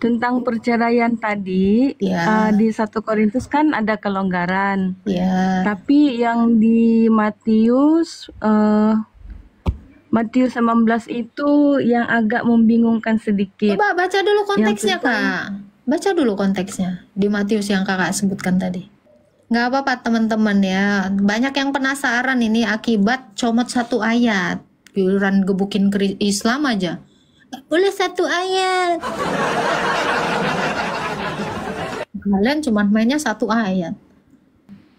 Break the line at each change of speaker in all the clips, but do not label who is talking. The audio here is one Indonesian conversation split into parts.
tentang perceraian tadi,
Ya,
di 1 Korintus kan ada kelonggaran.
ya.
Tapi yang di Matius 19 itu yang agak membingungkan sedikit.
Coba baca dulu
Yang
konteksnya,
tentang
Kak. Baca dulu konteksnya di Matius yang Kakak sebutkan tadi. Nggak apa-apa teman-teman ya. Banyak yang penasaran ini akibat comot 1 ayat. Giliran gebukin Islam aja. Nggak boleh 1 ayat. Kalian cuma mainnya 1 ayat.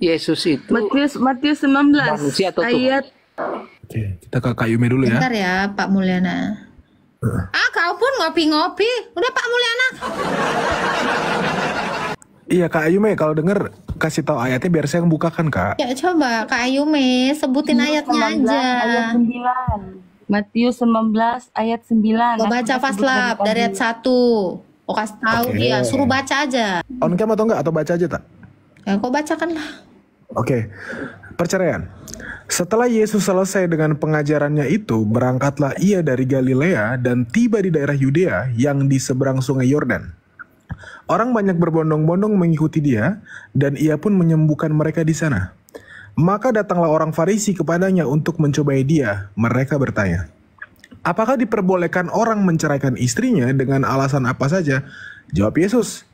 Yesus itu
Matius 19
manusia atau Tuhan?
ayat.
Oke, kita ke Kak Yume dulu ya.
Bentar ya Pak Mulyana. Kau pun ngopi-ngopi. Udah Pak Mulyana.
Iya Kak Yume, kalau denger kasih tahu ayatnya biar saya yang bukakan Kak.
Ya coba Kak Ayume sebutin ayatnya
19
aja.
ayat 9. Matius 19 ayat 9.
Kau
Aku
baca
udah
fast
sebut
lab
tadi.
dari ayat 1. Kau kasih tahu
Oke.
dia, suruh baca aja.
On cam atau enggak? Atau baca aja tak?
Ya kau bacakan lah.
Oke, perceraian. Setelah Yesus selesai dengan pengajarannya itu, berangkatlah ia dari Galilea dan tiba di daerah Yudea yang di seberang sungai Yordan. Orang banyak berbondong-bondong mengikuti dia, dan ia pun menyembuhkan mereka di sana. Maka datanglah orang Farisi kepadanya untuk mencobai dia. Mereka bertanya, apakah diperbolehkan orang menceraikan istrinya dengan alasan apa saja? Jawab Yesus,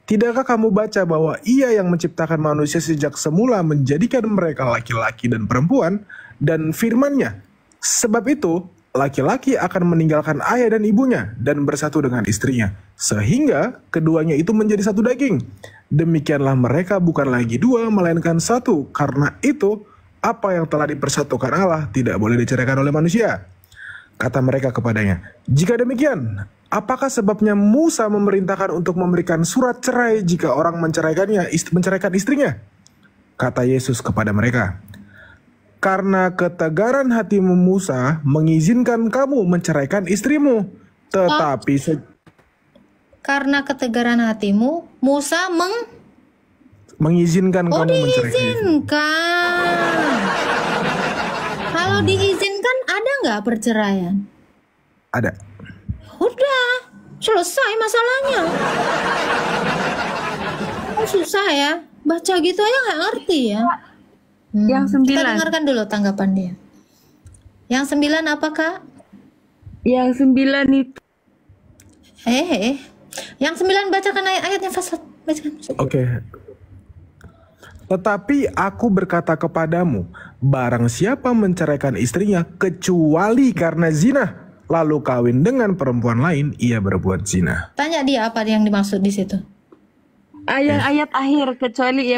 tidakkah kamu baca bahwa ia yang menciptakan manusia sejak semula menjadikan mereka laki-laki dan perempuan, dan firman-Nya, sebab itu laki-laki akan meninggalkan ayah dan ibunya dan bersatu dengan istrinya, sehingga keduanya itu menjadi satu daging. Demikianlah mereka bukan lagi 2, melainkan 1. Karena itu, apa yang telah dipersatukan Allah tidak boleh diceraikan oleh manusia. Kata mereka kepadanya, jika demikian, apakah sebabnya Musa memerintahkan untuk memberikan surat cerai jika orang menceraikan istrinya? Kata Yesus kepada mereka, karena ketegaran hatimu Musa mengizinkan kamu menceraikan istrimu. Tetapi
Karena ketegaran hatimu, Musa
mengizinkan kamu menceraikan istrimu.
diizinkan. Kalau diizinkan ada nggak perceraian?
Ada.
Udah, selesai masalahnya. Oh, susah ya. Baca gitu aja nggak ngerti ya.
Yang
Kita
9.
dengarkan dulu tanggapan dia. Yang 9 apa Kak?
Yang 9 itu
Yang 9 bacakan ayat-ayatnya fasal. Bacakan.
Oke. Tetapi aku berkata kepadamu, barang siapa menceraikan istrinya kecuali karena zina, lalu kawin dengan perempuan lain, ia berbuat zina.
Tanya dia apa yang dimaksud di situ.
ayat akhir, kecuali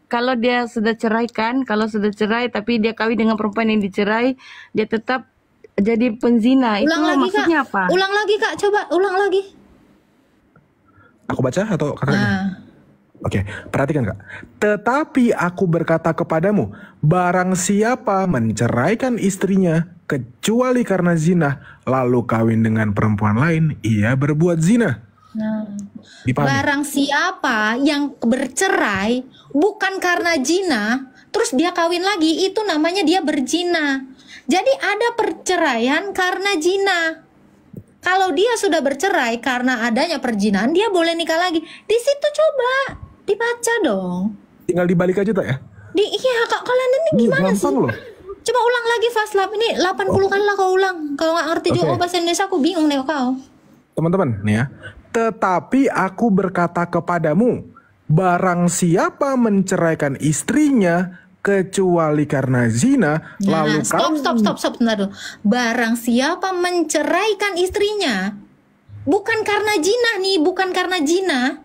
kalau dia sudah ceraikan, kalau sudah cerai tapi dia kawin dengan perempuan yang dicerai, dia tetap jadi penzina. Itu
Ulang lagi
maksudnya
Kak.
apa?
Ulang lagi Kak, coba ulang lagi.
Aku baca atau kakaknya?
Nah,
Oke, perhatikan Kak. Tetapi aku berkata kepadamu, barang siapa menceraikan istrinya kecuali karena zina, lalu kawin dengan perempuan lain, ia berbuat zina. Dipahami?
barang siapa yang bercerai bukan karena zina, terus dia kawin lagi, itu namanya dia berzina. Jadi ada perceraian karena zina. Kalau dia sudah bercerai karena adanya perzinaan, dia boleh nikah lagi. Di situ coba dibaca dong.
Tinggal dibalik aja tak ya?
Iya Kak, kalian ini gimana sih?
Gampang loh.
Coba ulang lagi fast lab ini 80 kali lah kau ulang. Kalau nggak ngerti juga
Oke.
bahasa Indonesia aku bingung nih kau.
Teman-teman, nih ya. Tetapi aku berkata kepadamu, barang siapa menceraikan istrinya kecuali karena zina, lalu
stop bentar dulu. Barang siapa menceraikan istrinya bukan karena zina nih, bukan karena zina,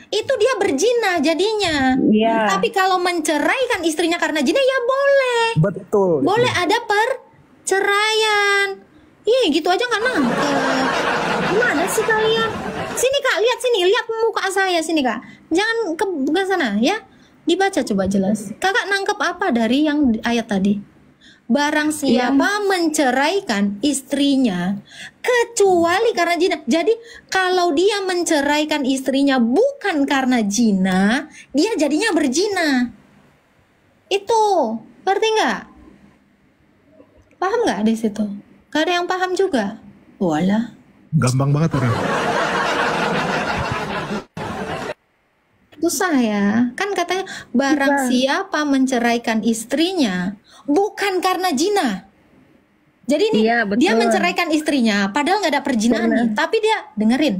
itu dia berzina jadinya.
Iya.
Tapi kalau menceraikan istrinya karena zina ya boleh.
betul.
Boleh ada perceraian. Ih, gitu aja nggak nangkep. Gimana sih kalian? Sini Kak, lihat sini, lihat muka saya sini Kak. Jangan ke sana ya. Dibaca coba jelas. Kakak nangkep apa dari yang ayat tadi? Barang siapa menceraikan istrinya kecuali karena zina. Jadi kalau dia menceraikan istrinya bukan karena zina, dia jadinya berzina. Itu, ngerti nggak? Paham nggak di situ? Gak ada yang paham juga. Walah.
Gampang banget orang.
susah ya. Kan katanya barang siapa menceraikan istrinya bukan karena zina. Jadi nih
Iya,
dia
betul.
menceraikan istrinya padahal nggak ada perzinahan nih, tapi dia dengerin.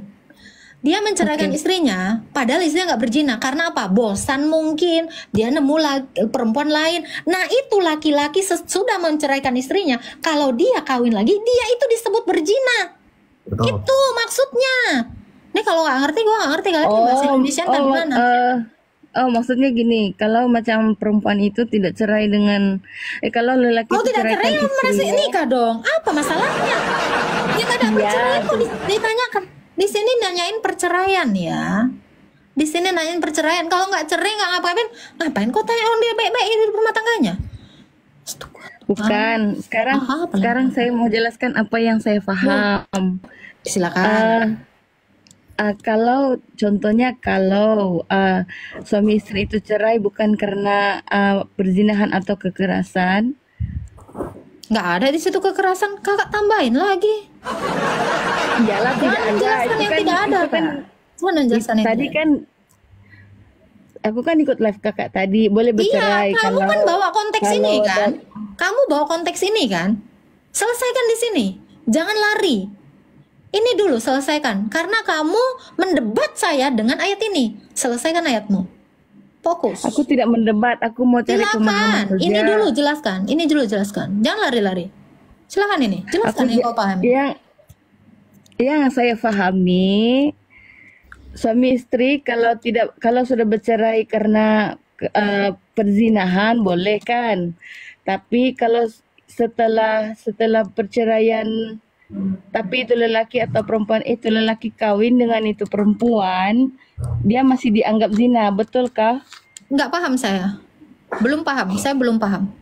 Dia menceraikan istrinya padahal istrinya nggak berzina. Karena apa? Bosan mungkin, dia nemu perempuan lain. Nah itu laki-laki sudah menceraikan istrinya, kalau dia kawin lagi, dia itu disebut berzina.
Betul.
Itu maksudnya. Nih kalau nggak ngerti, gue nggak ngerti. Kalian ini bahasa Indonesia kan gimana?
Maksudnya gini, kalau macam perempuan itu tidak cerai dengan, kalau lelaki
Kalau
itu
tidak cerai,
ceraikan
mana sih
istrinya,
nikah dong? Apa masalahnya? Ya nggak ada perceraian kok ditanyakan. Di sini nanyain perceraian ya. Di sini nanyain perceraian. Kalau nggak cerai nggak ngapain kok tanya orang dia baik-baik di rumah tangganya?
bukan. Sekarang saya mau jelaskan apa yang saya paham.
Silakan.
Kalau contohnya suami istri itu cerai bukan karena perzinahan atau kekerasan.
Nggak ada di situ kekerasan. Kakak tambahin lagi.
Iyalah, tidak ada.
Penjelasan yang tidak ada, Kak. Mana penjelasan yang
Tadi
tidak?
kan aku kan ikut live kakak tadi, boleh bercerai
Iya, kamu kan bawa konteks ini kan. Kamu bawa konteks ini kan. Selesaikan di sini. Jangan lari. Ini dulu selesaikan. Karena kamu mendebat saya dengan ayat ini. Selesaikan ayatmu. Fokus.
Aku tidak mendebat, aku mau cari pemahaman
Silakan.
saja.
Ini dulu jelaskan. Jangan lari-lari. Silakan ini. Jelaskan yang kau pahami.
Yang saya pahami, suami istri kalau sudah bercerai karena perzinahan boleh kan, tapi kalau setelah perceraian, tapi itu lelaki atau perempuan itu lelaki kawin dengan itu perempuan, dia masih dianggap zina, betulkah?
Nggak paham saya. Belum paham. Saya belum paham.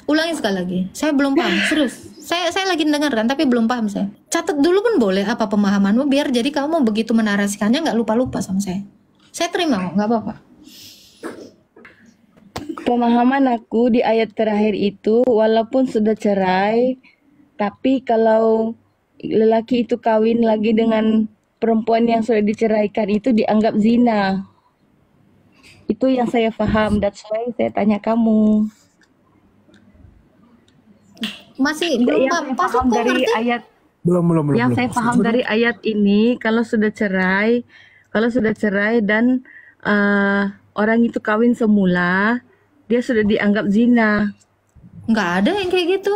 Ulangi sekali lagi. Saya belum paham. Serius. Saya lagi dengarkan tapi belum paham saya. Catat dulu pun boleh apa pemahamanmu biar jadi kamu begitu menarasikannya nggak lupa-lupa sama saya. Saya terima kok, nggak apa-apa.
Pemahaman aku di ayat terakhir itu, walaupun sudah cerai, tapi kalau lelaki itu kawin lagi dengan perempuan yang sudah diceraikan itu dianggap zina. Itu yang saya paham, that's why saya tanya kamu.
Masih belum
Yang
paham.
saya
Pasut
paham
kok
dari
ngerti?
ayat
Belum.
yang saya paham dari ayat ini, kalau sudah cerai dan orang itu kawin semula, dia sudah dianggap zina.
Nggak ada yang kayak gitu.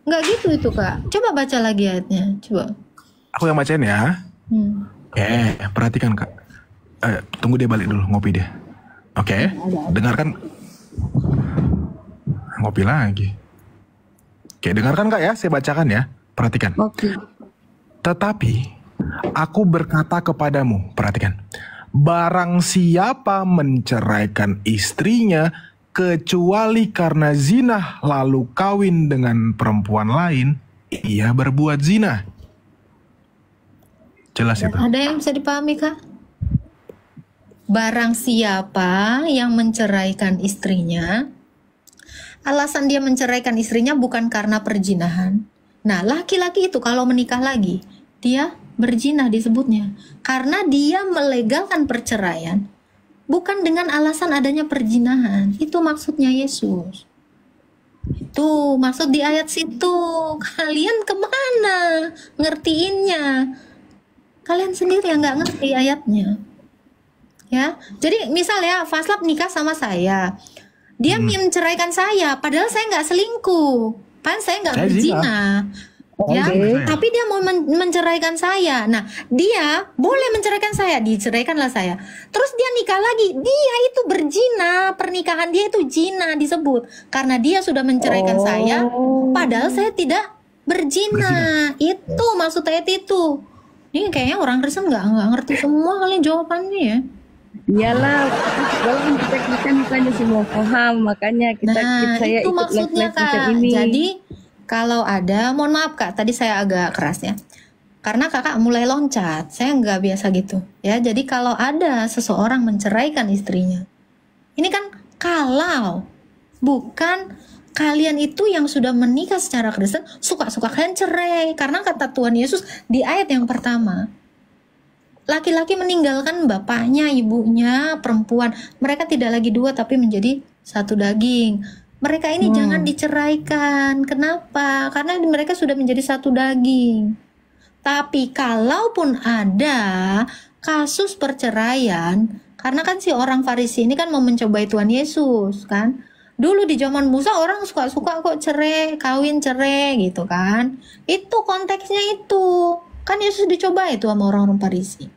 Nggak gitu itu Kak. Coba baca lagi ayatnya. Coba.
Aku yang bacain ya. Perhatikan Kak. Tunggu dia balik dulu, ngopi dia. Oke, dengarkan. Ngopi lagi. Oke, dengarkan Kak ya, saya bacakan ya. Perhatikan.
Oke.
Tetapi aku berkata kepadamu, perhatikan. Barang siapa menceraikan istrinya kecuali karena zina lalu kawin dengan perempuan lain, ia berbuat zina. Jelas itu.
Ada yang bisa dipahami Kak? Barang siapa yang menceraikan istrinya, alasan dia menceraikan istrinya bukan karena perzinahan. Nah, laki-laki itu kalau menikah lagi, dia berzina disebutnya. Karena dia melegalkan perceraian, bukan dengan alasan adanya perzinahan. Itu maksudnya Yesus. Itu maksud di ayat situ. Kalian kemana ngertiinnya? Kalian sendiri yang nggak ngerti ayatnya. Ya, jadi misalnya Faslab nikah sama saya, dia menceraikan saya, padahal saya nggak selingkuh, padahal saya nggak
Saya
berzina, ya.
Oke.
Tapi dia mau menceraikan saya. Nah, dia boleh menceraikan saya, diceraikanlah saya. Terus dia nikah lagi, dia itu berzina, pernikahan dia itu zina disebut, karena dia sudah menceraikan saya, padahal saya tidak berzina. Itu maksud ayat itu. Ini kayaknya orang Kristen nggak ngerti semua kalian jawabannya ya.
Iyalah, walaupun kita kan bukannya semua paham, makanya saya
itu
ikut
maksudnya
les macam
Kak.
ini.
Jadi kalau ada, mohon maaf Kak, tadi saya agak keras ya. Karena Kakak mulai loncat, saya nggak biasa gitu. Ya, jadi kalau ada seseorang menceraikan istrinya, ini kan kalau bukan kalian itu yang sudah menikah secara Kristen, suka-suka kalian cerai. Karena kata Tuhan Yesus di ayat yang pertama, laki-laki meninggalkan bapaknya, ibunya, perempuan. Mereka tidak lagi dua tapi menjadi satu daging. Mereka ini jangan diceraikan. Kenapa? Karena mereka sudah menjadi satu daging. Tapi kalaupun ada kasus perceraian, karena kan si orang Farisi ini kan mau mencobai Tuhan Yesus kan. Dulu di zaman Musa orang suka-suka kok cerai, kawin cerai gitu kan. Itu konteksnya itu. Kan Yesus dicoba itu sama orang-orang Farisi.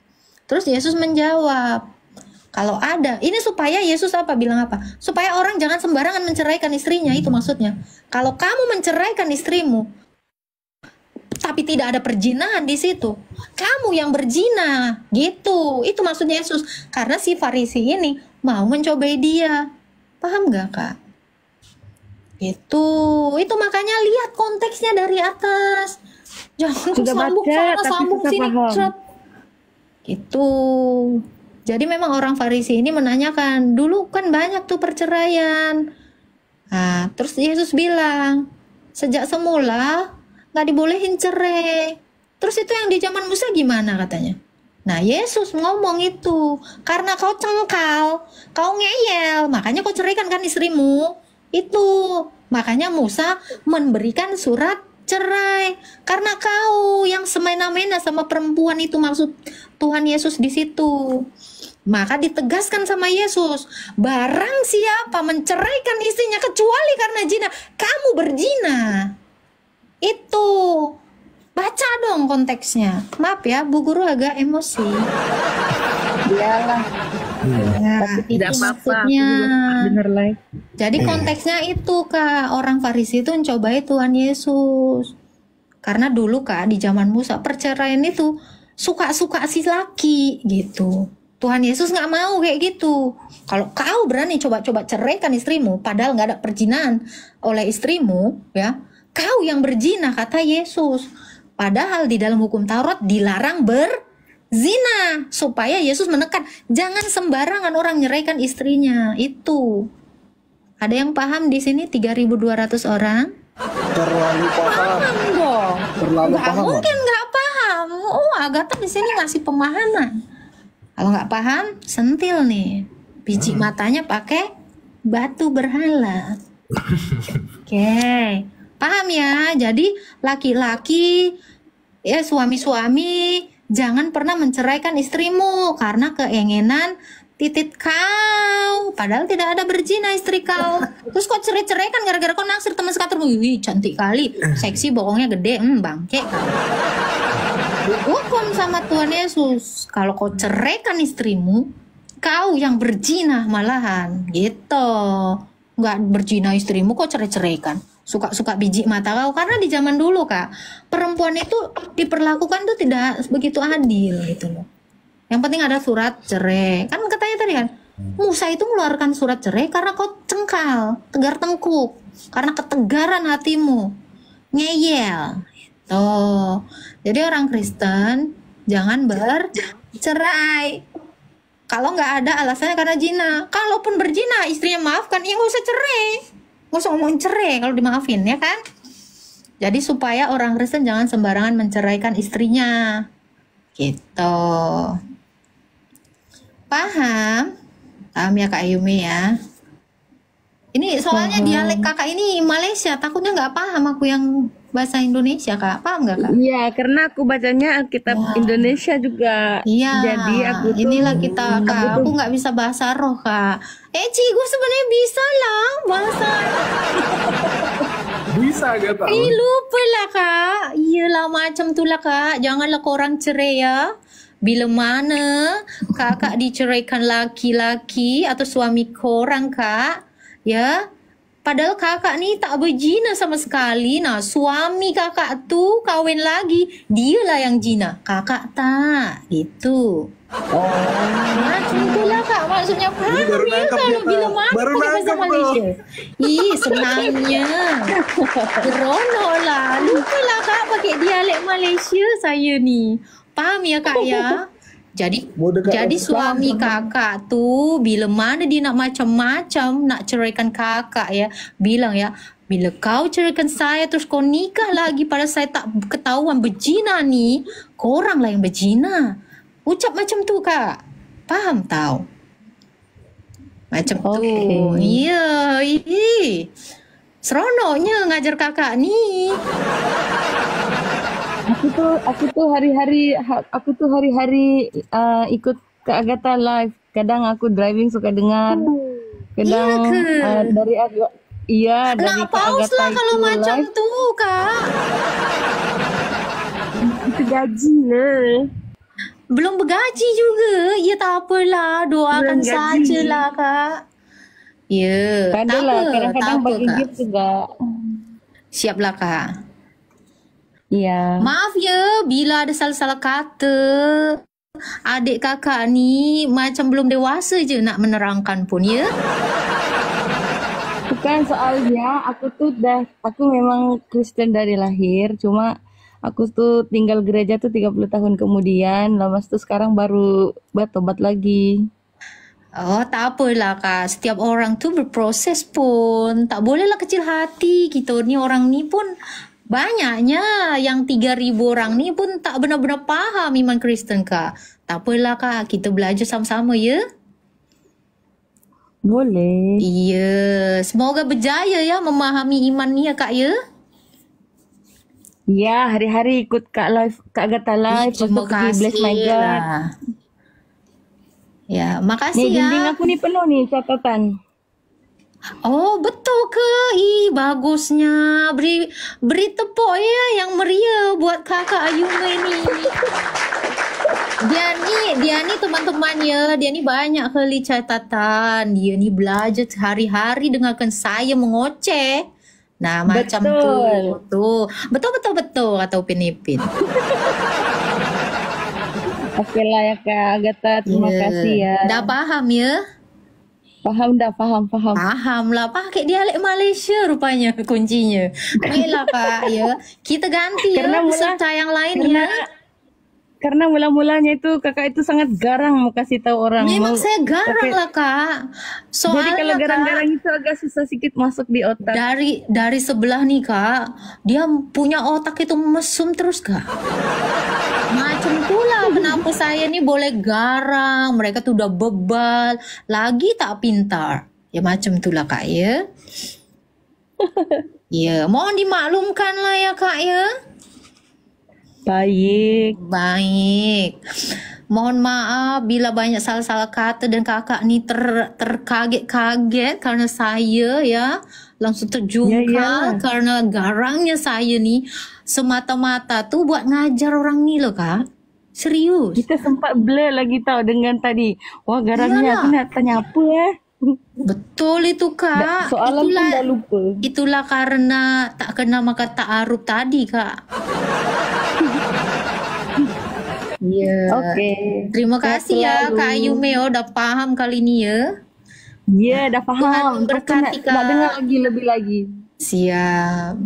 Terus Yesus menjawab, kalau ada, ini supaya Yesus bilang apa? Supaya orang jangan sembarangan menceraikan istrinya, itu maksudnya. Kalau kamu menceraikan istrimu, tapi tidak ada perzinahan di situ, kamu yang berzina, gitu. Itu maksudnya Yesus. Karena si Farisi ini mau mencobai dia. Paham gak, Kak? Itu makanya lihat konteksnya dari atas. Jangan
Sudah
sambung
baca,
sana,
tapi
sambung
susah
sini.
paham.
Seret. Itu. Jadi memang orang Farisi ini menanyakan, dulu kan banyak tuh perceraian. Nah, terus Yesus bilang, sejak semula nggak dibolehin cerai. Terus itu yang di zaman Musa gimana katanya? Nah, Yesus ngomong itu, karena kau cengkal, kau ngeyel, makanya kau ceraikan kan istrimu. Itu, makanya Musa memberikan surat cerai karena kau yang semena-mena sama perempuan, itu maksud Tuhan Yesus di situ. Maka ditegaskan sama Yesus, barang siapa menceraikan istrinya kecuali karena zina, kamu berzina. Itu baca dong konteksnya. Maaf ya, Bu Guru agak emosi.
Iyalah,
Nah,
tapi
itu
tidak apa-apa. Aku
maksudnya.
juga denger live.
Jadi konteksnya itu, Kak, orang Farisi itu mencobai Tuhan Yesus. Karena dulu, Kak, di zaman Musa perceraian itu suka-suka si laki gitu. Tuhan Yesus nggak mau kayak gitu. Kalau kau berani coba-coba ceraikan istrimu, padahal nggak ada perzinahan oleh istrimu, ya, kau yang berzina, kata Yesus. Padahal di dalam hukum Taurat dilarang berzina, supaya Yesus menekan jangan sembarangan orang nyeraikan istrinya. Itu. Ada yang paham di sini 3.200 orang?
Terlalu paham.
Dong.
Terlalu
Nggak
paham.
mungkin nggak paham. Oh, Agatha di sini ngasih pemahaman. Kalau nggak paham, sentil nih. Biji matanya pakai batu berhala. Oke. Paham ya? Jadi laki-laki, ya suami-suami, jangan pernah menceraikan istrimu karena keinginan titit kau. Padahal tidak ada berzina istri kau. Terus kok cerai-ceraikan gara-gara kau naksir teman sekantormu. Wih, cantik kali, seksi, bokongnya gede, bangke kau. Dihukum sama Tuhan Yesus. Kalau kau ceraikan istrimu, kau yang berzina malahan, gitu. Nggak berzina istrimu, kok cerai-ceraikan. Suka-suka biji mata kau. Karena di zaman dulu, Kak, perempuan itu diperlakukan tuh tidak begitu adil gitu loh. Yang penting ada surat cerai. Kan katanya tadi kan, Musa itu mengeluarkan surat cerai karena kau cengkal, tegar tengkuk, karena ketegaran hatimu, ngeyel. Tuh. Jadi orang Kristen jangan bercerai. Kalau nggak ada alasannya karena zina. Kalaupun berzina, istrinya maafkan, ya nggak usah cerai. Nggak usah ngomongin cerai kalau dimaafin, ya kan? Jadi supaya orang Kristen jangan sembarangan menceraikan istrinya. Gitu. Paham? Paham ya Kak Yumi ya? Ini soalnya dialek kakak ini Malaysia, takutnya nggak paham aku yang bahasa Indonesia, Kak. Paham nggak, Kak?
Iya, karena aku bacanya Alkitab Indonesia juga.
Iya.
Jadi aku tuh
inilah kita, Kak. Aku nggak bisa bahasa roh, Kak. Cigu sebenarnya bisa lah bahasa.
Bisa gak tahu.
Lupa lah, Kak. Iyalah macam tu lah, Kak. Janganlah korang cerai ya. Bila mana kakak diceraikan laki-laki atau suami korang, Kak, ya, padahal kakak ni tak berzina sama sekali. Nah, suami kakak tu kawin lagi, dialah yang zina, kakak tak, gitu. Macam itulah, Kak, maksudnya paham
baru
ya
nangkap
kalau
kita.
bila mana
Baru
pakai bahasa
nangkap,
Malaysia. Ih, senangnya. Gerono lah. Lupa lah, Kak, pakai dialek Malaysia saya ni. Paham ya, Kak, ya? Jadi
Mau dekat
jadi
Islam
suami
sama-
kakak tuh bila mana dia nak macam-macam nak ceraikan kakak ya, bilang ya, bila kau ceraikan saya terus kau nikah lagi pada saya tak ketahuan berzina nih, korang lah yang berzina. Ucap macam tu kak. Faham tau? Macam tu.
Okey.
Iya. Seronoknya ngajar kakak ni.
Aku tuh hari-hari ikut ke Agatha live. Kadang aku driving suka dengar. Kadang
Iya ke?
dari dari
Nak
Kak
pause
Agatha
lah kalau
itu
macam
live
tu kak.
itu gaji lah.
Belum bergaji juga. Ya tak apalah. Doakan
Belum gaji.
sajalah kak. Ya. Tak
Adalah
apa. Tak
kadang-kadang
apa
bagi
kak.
gift juga.
Siaplah kak.
Iya.
Maaf ya bila ada salah-salah kata. Adik kakak ni macam belum dewasa je nak menerangkan pun ya.
Bukan soalnya aku memang Kristen dari lahir, cuma aku tuh tinggal gereja tuh 30 tahun kemudian, lepas itu sekarang baru bertobat lagi.
Oh tak apalah kak. Setiap orang tu berproses pun. Tak bolehlah kecil hati. Kita ni orang ni pun banyaknya yang 3,000 orang ni pun tak benar-benar faham iman Kristen kak. Tak apalah kak. Kita belajar sama-sama ya.
Boleh.
Iya. Semoga berjaya ya memahami iman ni ya kak ya.
Ya, hari-hari ikut Kak Agatha live, lepas tu
Terima
pergi Bless
kasih
My God.
lah. Ya,
Nih,
makasih
dinding
ya.
aku nih penuh nih catatan.
Oh, betul ke? Ih, bagusnya. Beri tepuk ya yang meriah buat kakak Ayume ni. Dia ni teman-temannya, dia ni banyak kali catatan. Dia ni belajar hari-hari dengarkan saya mengoceh. Nah, macam tu. Betul kata Upin Ipin.
Oke lah ya Kak Agatha, terima kasih ya.
Dah faham ya?
Paham.
Faham lah. Pakai dialek Malaysia rupanya kuncinya. Baiklah Kak ya. Kita ganti
Karena
ya peserta yang lain ya.
Karena mula-mulanya itu kakak itu sangat garang mau kasih tahu orang.
Memang
mau
saya garang
pakai-
lah Kak.
Jadi
Soalnya
kalau
Kak,
garang-garang itu agak susah sedikit masuk di otak.
dari sebelah nih Kak, dia punya otak itu mesum terus Kak. Macam itulah kenapa saya nih boleh garang. Mereka tuh udah bebal, lagi tak pintar. Ya macam itulah Kak ya. Ya, mohon dimaklumkan lah ya Kak ya. Baik. Mohon maaf bila banyak salah-salah kata dan kakak ni terkaget-kaget karena saya ya langsung terjungkal
Ya.
karena garangnya saya ni semata-mata tuh buat ngajar orang ni loh Kak. Serius.
Kita sempat blur lagi tahu dengan tadi. Wah garangnya
Iyalah.
aku nak tanya apa
Betul itu Kak.
Soalan pun dah lupa.
Itulah karena tak kenal maka ta'aruf tadi Kak. Ya.
Oke.
Terima kasih ya
selalu.
Kak Ayume udah paham kali ini ya.
Ya dah
Tuhan
faham. Aku
memberkati,
nak
Kak.
dengar lagi lebih lagi.
Siap.